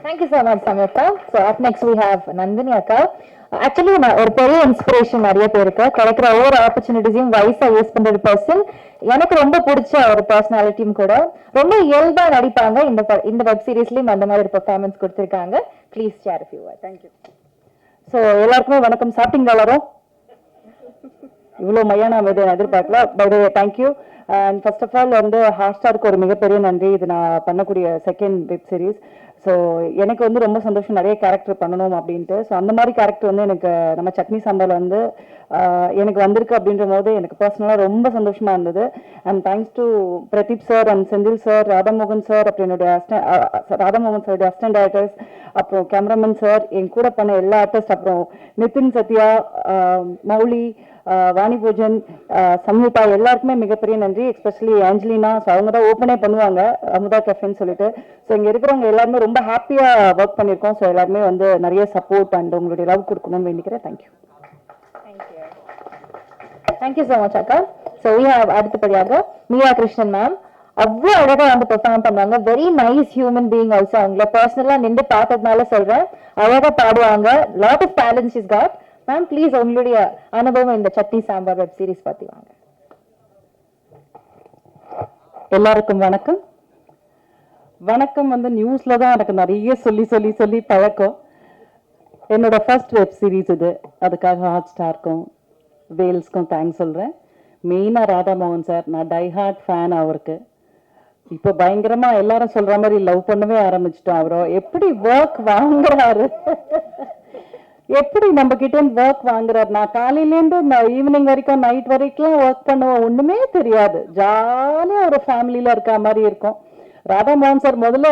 Thank you so much, Samyukta. So up next we have Nandini Akka. Actually நான் ஒரு பெரிய inspiration நிறைய பேருக்கு கிடைக்கிற ஒவ்வொரு ஆப்பர்ச்சுனிட்டிஸையும் வைஸா யூஸ் பண்றது பர்சன். எனக்கு ரொம்ப பிடிச்ச ஒரு பர்சனாலிட்டியும் கூட. ரொம்ப இயல்பா நடிப்பாங்க. இந்த வெப் சீரிஸ்லயும் அந்த மாதிரி ஒரு பெர்ஃபார்மன்ஸ் கொடுத்திருக்காங்க. Please share a few words. Thank you. So எல்லாருக்குமே வணக்கம். சாப்பிட்டீங்களா எல்லாரும்? இவ்வளோ மையான அமைதி எதிர்பார்க்கல. By the way thank you. And first of all வந்து ஹாட்ஸ்டாருக்கு ஒரு மிகப்பெரிய நன்றி. இது நான் பண்ணக்கூடிய செகண்ட் வெப் சீரிஸ். ஸோ எனக்கு வந்து ரொம்ப சந்தோஷம் நிறைய கேரக்டர் பண்ணணும் அப்படின்ட்டு. ஸோ அந்த மாதிரி கேரக்டர் வந்து எனக்கு நம்ம சட்னி சாம்பார் வந்து எனக்கு வந்திருக்கு அப்படின்ற போது எனக்கு பர்சனலாக ரொம்ப சந்தோஷமா இருந்தது. And thanks to Pradeep sir and Senthil sir, Radhamohan sir, அப்புறம் என்னுடைய ராதாமோகன் சாருடைய அசிஸ்டன்ட் டைரக்டர்ஸ், அப்புறம் கேமராமேன் சார், என் கூட பண்ண எல்லா ஆர்டிஸ்ட், அப்புறம் நிதின் சத்யா, மௌலி, வாணி பூஜன், சம்யுதா, எல்லாருக்குமே மிகப்பெரிய நன்றி. Especially Angelina. ஸோ அவங்க தான் ஓப்பனே பண்ணுவாங்க அமுதா கஃபேன்னு சொல்லிட்டு. ஸோ இங்கே இருக்கிறவங்க எல்லாருமே ரொம்ப ஹாப்பியாக ஒர்க் பண்ணியிருக்கோம். ஸோ எல்லாருமே வந்து நிறைய சப்போர்ட் அண்ட் உங்களுடைய லவ் கொடுக்கணும்னு வேண்டிக்கிறேன். தேங்க்யூ. தேங்க்யூ ஸோ மச் அக்கா. ஸோ அடுத்தபடியாக மீரா கிருஷ்ணன் மேம். அவ்வளோ அழகா வந்து பெர்ஃபார்ம் பண்ணாங்க. Very nice human being also. அவங்கள பர்சனலா நின்று பார்த்ததுனால சொல்றேன். அழகா பாடுவாங்க. Lot of talents is got. Ma'am please உங்களுடைய அனுபவம் இந்த சட்னி சாம்பார் வெப் சீரிஸ் பத்தி வாங்க. எல்லாருக்கும் வணக்கம். வணக்கம் வந்து நியூஸ்ல தான் எனக்கு நிறைய சொல்லி சொல்லி சொல்லி பழக்கம். என்னோட ஃபர்ஸ்ட் வெப் சீரிஸ் இது. அதுக்காக ஹாட் ஸ்டாருக்கும் வேல்ஸ்க்கும் தேங்க்ஸ் சொல்கிறேன். மெயினாக ராதாமோகன் சார், நான் டைஹார்ட் ஃபேன் அவருக்கு. இப்போ பயங்கரமா எல்லாரும் சொல்ற மாதிரி லவ் பண்ணவே ஆரம்பிச்சிட்டோம். அவரோ எப்படி ஒர்க் வாங்குறாரு, எப்படி நம்ம கிட்ட ஒர்க் வாங்குறாரு. நான் காலையிலேருந்து ஈவினிங் வரைக்கும் நைட் வரைக்கும் ஒர்க் பண்ணுவோம். ஒண்ணுமே தெரியாது. ஜாலியா ஒரு ஃபேமிலியில இருக்க மாதிரி இருக்கும். ராதாமோகன் சார் முதல்ல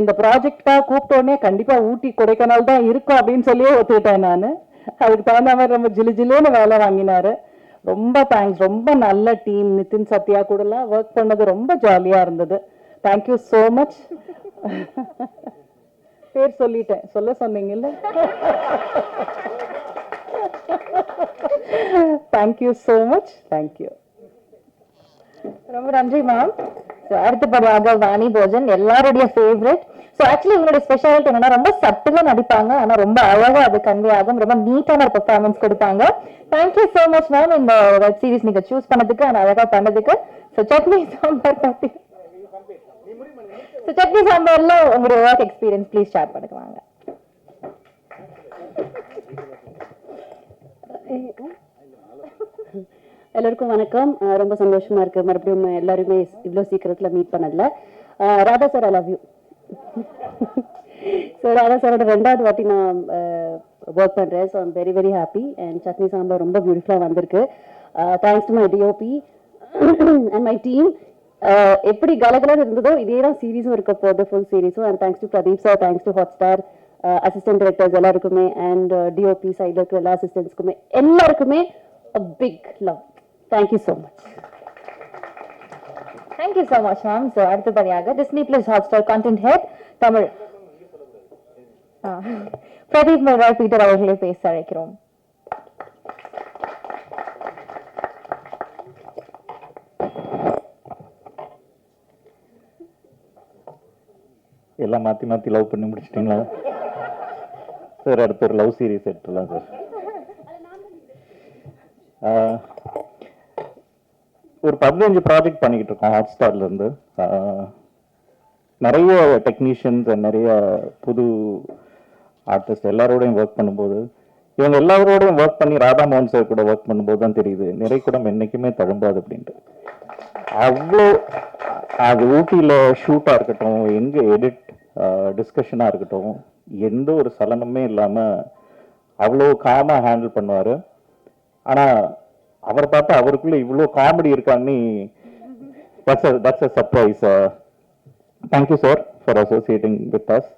இந்த ப்ராஜெக்டாக கூப்பிட்ட உடனே கண்டிப்பா ஊட்டி கொடைக்கானல் தான் இருக்கும் அப்படின்னு சொல்லியே ஒத்துக்கிட்டேன் நான். அதுக்கு தகுந்த மாதிரி ரொம்ப ஜிலு ஜிலுன்னு வேலை வாங்கினாரு. ரொம்ப தேங்க்ஸ். ரொம்ப நல்ல டீம். நிதின் சத்யா கூடலாம் ஒர்க் பண்ணது ரொம்ப ஜாலியா இருந்தது. Thank you so much. பேர் சொல்லிட்டேன், சொல்ல சொன்னீங்கல்ல. Thank you so much. தேங்க்யூ. ரொம்ப நன்றி மேம். அடுத்தபடியாக வாணி போஜன், எல்லாருடைய ஃபேவரட். ஸோ ஆக்சுவலி இவங்களுடைய ஸ்பெஷாலிட்டி என்னன்னா ரொம்ப சட்டிலா நடிப்பாங்க. ஆனா ரொம்ப அழகா அது கன்வே ஆகும். ரொம்ப நீட்டான ஒரு பெர்ஃபார்மன்ஸ் கொடுப்பாங்க. தேங்க்யூ ஸோ மச் மேம் இந்த வெப் சீரிஸ் நீங்க சூஸ் பண்ணதுக்கு அண்ட் அழகா பண்ணதுக்கு. ஸோ சட்னி சாம்பார் பத்தி, சட்னி சாம்பார்ல உங்களுடைய ஒர்க் எக்ஸ்பீரியன்ஸ் ப்ளீஸ் ஷேர் பண்ணுங்க வாங்க. எல்லாருக்கும் வணக்கம். ரொம்ப சந்தோஷமா இருக்கு மறுபடியும் எல்லாருமே இவ்வளோ சீக்கிரத்துல மீட் பண்ணல. Radha sir, I love you. So Radha சாரோட 2வது வாட்டி நான் ஒர்க் பண்றேன். So I'm very very happy. And Chutney Sambar ரொம்ப பியூட்டிஃபுல்லா வந்திருக்கு. Thanks to my DOP and my team. எப்படி கலகலர் இருந்ததோ இதே தான் சீரீஸும் இருக்க போகுது, ஃபுல் சீரீஸும். And thanks to Pradeep sir, thanks to Hotstar assistant directors எல்லாருக்குமே, அண்ட் டிஓபி சைடில் இருக்கிற எல்லா அசிஸ்டன்ட்ஸ்க்குமே எல்லாருக்குமே a big love. Thank you so much. Thank you so much ma'am. So அடுத்தபடியாக Disney Plus Hotstar content head தமிழ் பிரதீப் மெர்வால் பீட்டர் அவர்களை பேச அழைக்கிறோம். எல்லாம் மாற்றி மாற்றி லவ் பண்ணி முடிச்சிட்டிங்களா சார்? அடுத்த ஒரு லவ் சீரிஸ் எடுத்துடலாம் சார். ஒரு 15 ப்ராஜெக்ட் பண்ணிக்கிட்டு இருக்கோம் ஹாட்ஸ்டார்லேருந்து. நிறைய டெக்னீஷியன்ஸ், நிறைய புது ஆர்டிஸ்ட் எல்லாரோடையும் ஒர்க் பண்ணும்போது, இவங்க எல்லாரோடையும் ஒர்க் பண்ணி ராதாமோகன் சார் கூட ஒர்க் பண்ணும்போது தான் தெரியுது நிறைய கூட என்றைக்குமே தழும்பாது அப்படின்ட்டு. அவ்வளோ அது ஊட்டியில் ஷூட்டாக இருக்கட்டும், எங்கே எடிட் டிஸ்கஷனாக இருக்கட்டும், எந்த ஒரு சலனமே இல்லாமல் அவ்வளோ காமாக ஹேண்டில் பண்ணுவார். ஆனால் அவரை பார்த்தா அவருக்குள்ள இவ்வளோ காமெடி இருக்கான்னு that's a surprise. Thank you sir for associating with us.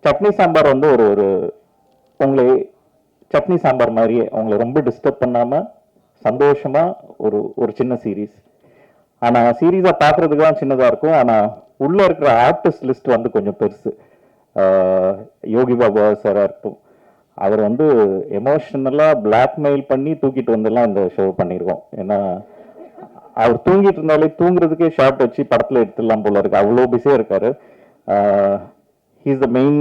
Chutney sambar வந்து ஒரு உங்களை சட்னி சாம்பார் மாதிரியே உங்களை ரொம்ப டிஸ்டர்ப் பண்ணாமல் சந்தோஷமாக ஒரு சின்ன சீரீஸ். ஆனால் சீரீஸாக பார்க்குறதுக்கு தான் சின்னதாக இருக்கும். ஆனால் உள்ளே இருக்கிற ஆர்டிஸ்ட் லிஸ்ட் வந்து கொஞ்சம் பெருசு. யோகி பாபா சாராக இருக்கும், அவர் வந்து எமோஷனலாக பிளாக்மெயில் பண்ணி தூக்கிட்டு வந்துலாம் இந்த ஷோ பண்ணியிருக்கோம். ஏன்னா அவர் தூங்கிட்டு இருந்தாலே தூங்குறதுக்கே ஷார்ட் வச்சு படத்தில் எடுத்துடலாம் போல இருக்கு, அவ்வளோ பிஸியாக இருக்காரு. He's the main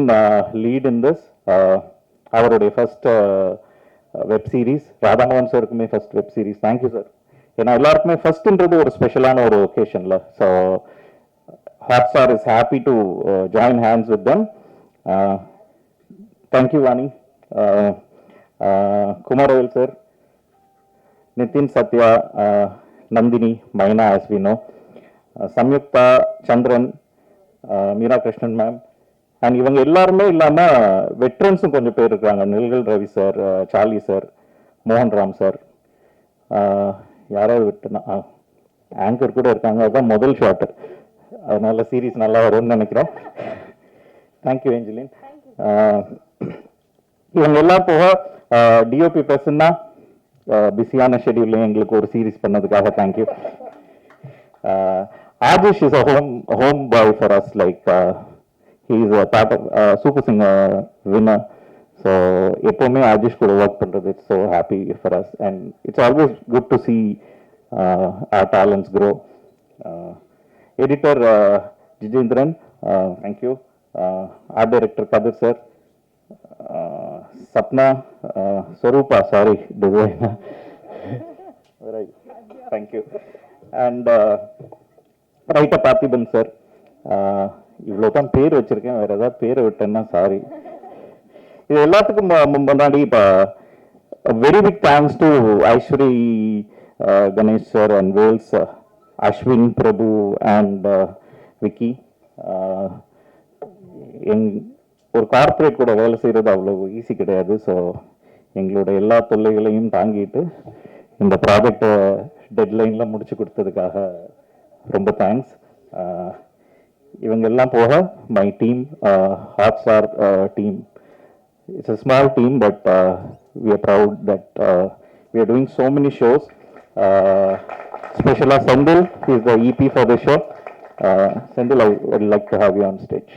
lead in this. அவருடைய ஃபர்ஸ்ட் வெப் சீரிஸ், ராதாமோகன் சாருக்குமே first web series. Thank you sir. ஏன்னா எல்லாருக்குமே ஃபர்ஸ்ட்ன்றது ஒரு ஸ்பெஷலான ஒரு ஒகேஷன்ல. So Hotstar is happy to join hands with them. Thank you, Vani. Kumarovel sir, Nitin, Satya, Nandini, Maina, as we know, Samyukta, Chandran, Meera Krishnan ma'am, and இவங்க எல்லாருமே இல்லாம வெட்ரன்ஸும் கொஞ்சம் பேர் இருக்காங்க. நில்கல் ரவி சார், சார்லி சார், மோகன் ராம் சார், யாராவது விட்டுனா anchor கூட இருக்காங்க. அதுதான் முதல் ஷார்ட், அதனால சீரீஸ் நல்லா வரும்னு நினைக்கிறோம். தேங்க்யூ ஏஞ்சலின். இவங்க எல்லாம் போக டிஓபி பர்சன்னா பிஸியான ஷெடியூல்ல எங்களுக்கு ஒரு சீரீஸ் பண்ணதுக்காக thank you. Adhish is a home boy for us. Like he is a part of Super Singer winner. So எப்போவுமே ஆதிஷ் கூட ஒர்க் பண்ணுறது it's so happy for us, and it's always good to see our talents grow. Editor Jijendran, thank you. Art Director Kadir sir, Sapna, Swarupa, sorry, designer. Right, thank you. And writer Parthiban sir. இவ்வளோ தான் பேர் வச்சிருக்கேன், வேற ஏதாவது பேரை விட்டேன்னா sorry. இது எல்லாத்துக்கும் முன்னாடி இப்போ very big thanks to Aishwari Ganesh sir and Vels, Ashwin, Prabhu and Vicky. ஒரு கார்ப்பரேட் கூட வேலை செய்கிறது அவ்வளோ ஈஸி கிடையாது. ஸோ எங்களோட எல்லா தொல்லைகளையும் தாங்கிட்டு இந்த ப்ராஜெக்டை டெட்லைனில் முடிச்சு கொடுத்ததுக்காக ரொம்ப தேங்க்ஸ். இவங்க எல்லாம் போக my team, Hotstar team, it's a small team but we are proud that we are doing so many shows. Special Sendil, he is the EP for the show. Sendil, I would like to have you on stage.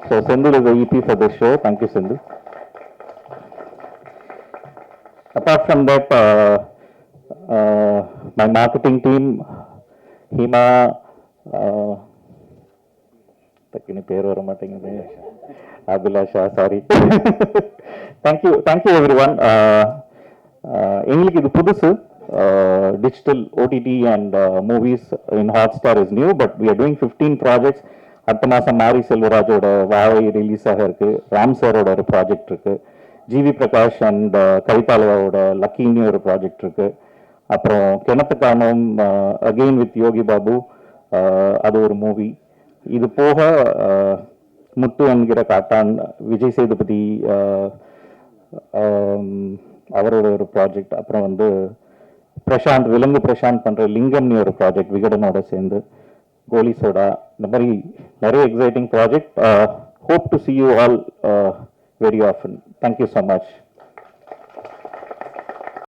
So Sendil is the EP for the show. Thank you, Sendil. Apart from that, my marketing team, Hima, takini peru vara maatengudhu, Abhilasha, sorry. Thank you everyone. எங்களுக்கு இது புதுசு. Digital OTT and movies in Hotstar is new, but we are doing 15 projects. அடுத்த மாதம் மாரி செல்வராஜோட வாழை release ஆக இருக்கு. ராம் சாரோட ஒரு ப்ராஜெக்ட் இருக்கு. ஜிவி பிரகாஷ் அண்ட் கவிதாலயாவோட லக்கின்னு ஒரு ப்ராஜெக்ட் இருக்கு. அப்புறம் கிணத்து காணும் அகெயின் வித் யோகி பாபு, அது ஒரு மூவி. இது போக முத்து என்கிற காட்டான், விஜய் சேதுபதி அவரோட ஒரு ப்ராஜெக்ட். அப்புறம் வந்து பிரசாந்த், விலங்கு பிரசாந்த் பண்ற லிங்கம்னு ஒரு ப்ராஜெக்ட் விகடனோட சேர்ந்து, கோலி சோடா, இந்த மாதிரி நிறைய exciting project. Hope to see you all very often. Thank you so much.